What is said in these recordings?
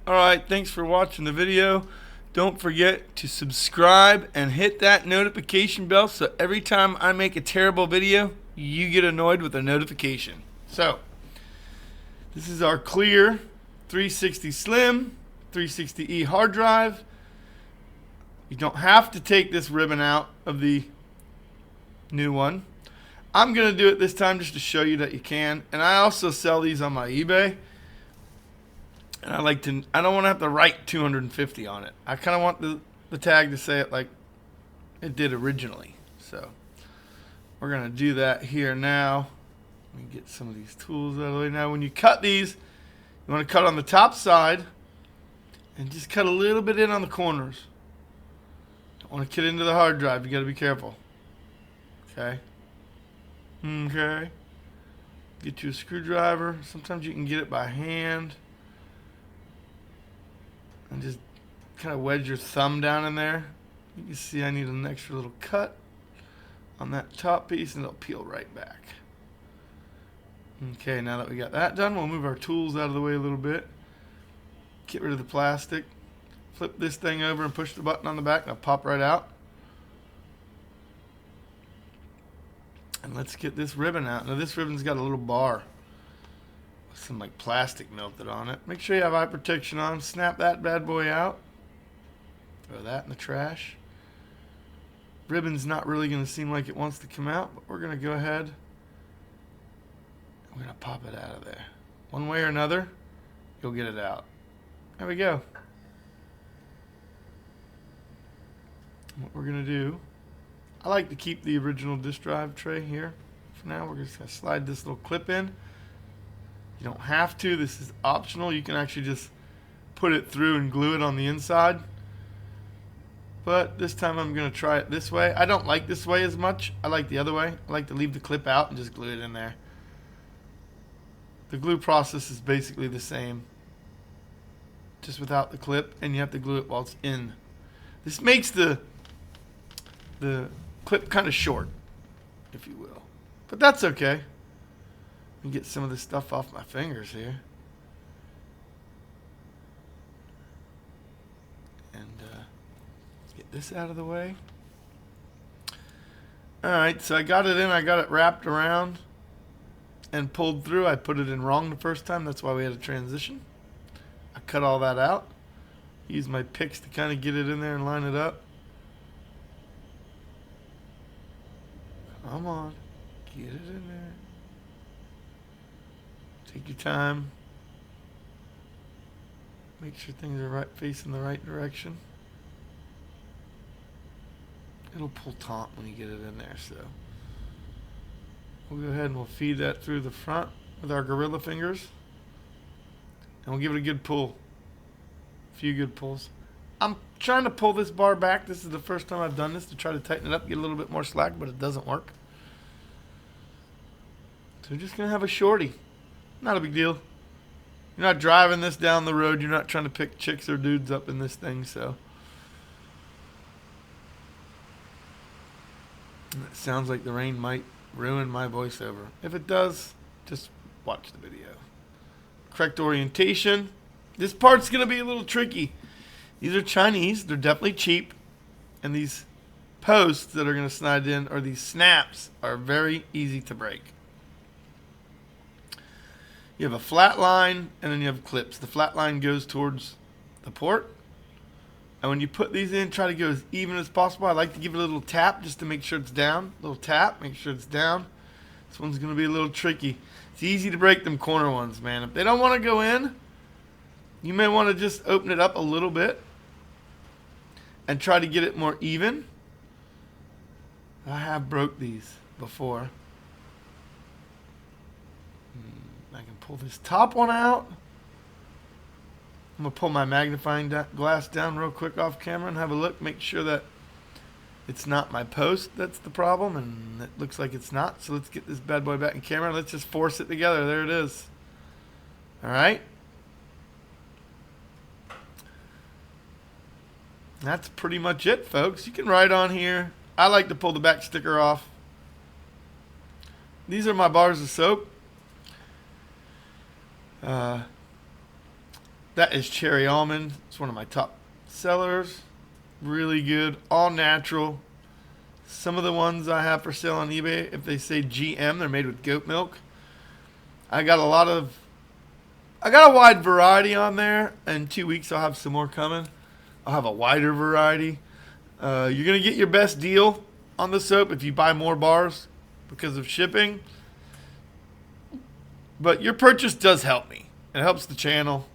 Alright, thanks for watching the video. Don't forget to subscribe and hit that notification bell so every time I make a terrible video, you get annoyed with a notification. So, this is our clear 360 Slim, 360E hard drive. You don't have to take this ribbon out of the new one. I'm going to do it this time just to show you that you can. And I also sell these on my eBay. And I don't want to have to write 250 on it. I kind of want the tag to say it like it did originally. So we're going to do that here now. Let me get some of these tools out of the way. Now when you cut these, you want to cut on the top side and just cut a little bit in on the corners. Don't want to get into the hard drive. You got to be careful. Okay. Okay. Get you a screwdriver. Sometimes you can get it by hand. And just kind of wedge your thumb down in there. You can see I need an extra little cut on that top piece and it'll peel right back. Okay, now that we got that done, we'll move our tools out of the way a little bit. Get rid of the plastic. Flip this thing over and push the button on the back and it'll pop right out. And let's get this ribbon out. Now this ribbon's got a little bar with some like plastic melted on it. Make sure you have eye protection on. Snap that bad boy out. Throw that in the trash. Ribbon's not really going to seem like it wants to come out, but we're going to go ahead. We're going to pop it out of there. One way or another, you'll get it out. There we go. What we're going to do, I like to keep the original disk drive tray here. For now, we're just going to slide this little clip in. You don't have to. This is optional. You can actually just put it through and glue it on the inside. But this time I'm going to try it this way. I don't like this way as much. I like the other way. I like to leave the clip out and just glue it in there. The glue process is basically the same, just without the clip, and you have to glue it while it's in. This makes the clip kind of short, if you will. But that's okay. Let me get some of this stuff off my fingers here. And get this out of the way. Alright, so I got it in. I got it wrapped around and pulled through. I put it in wrong the first time. That's why we had a transition. I cut all that out. Use my picks to kind of get it in there and line it up. Come on. Get it in there. Take your time. Make sure things are right, facing the right direction. It'll pull taut when you get it in there, so we'll go ahead and we'll feed that through the front with our gorilla fingers. And we'll give it a good pull. A few good pulls. I'm trying to pull this bar back. This is the first time I've done this to try to tighten it up, get a little bit more slack, but it doesn't work. So we're just going to have a shorty. Not a big deal. You're not driving this down the road. You're not trying to pick chicks or dudes up in this thing, so. And it sounds like the rain might ruin my voiceover. If it does, just watch the video. Correct orientation. This part's going to be a little tricky. These are Chinese. They're definitely cheap. And these posts that are going to slide in, or these snaps, are very easy to break. You have a flat line, and then you have clips. The flat line goes towards the port. And when you put these in, try to go as even as possible. I like to give it a little tap just to make sure it's down. A little tap, make sure it's down. This one's going to be a little tricky. It's easy to break them corner ones, man. If they don't want to go in, you may want to just open it up a little bit and try to get it more even. I have broke these before. I can pull this top one out. I'm going to pull my magnifying glass down real quick off camera and have a look. Make sure that it's not my post that's the problem, and it looks like it's not. So let's get this bad boy back in camera. Let's just force it together. There it is. All right. That's pretty much it, folks. You can write on here. I like to pull the back sticker off. These are my bars of soap. That is cherry almond. It's one of my top sellers. Really good, all natural. Some of the ones I have for sale on eBay, if they say GM, they're made with goat milk. I got a wide variety on there. In 2 weeks, I'll have some more coming. I'll have a wider variety. You're going to get your best deal on the soap if you buy more bars because of shipping. But your purchase does help me. It helps the channel.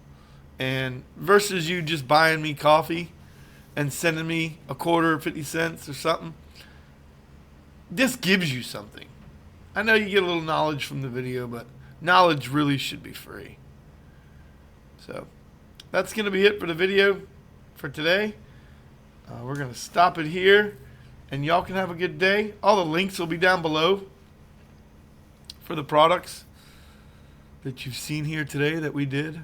And versus you just buying me coffee and sending me a quarter or 50 cents or something, this gives you something. I know you get a little knowledge from the video, but knowledge really should be free. So that's going to be it for the video for today. We're going to stop it here, and y'all can have a good day. All the links will be down below for the products that you've seen here today that we did.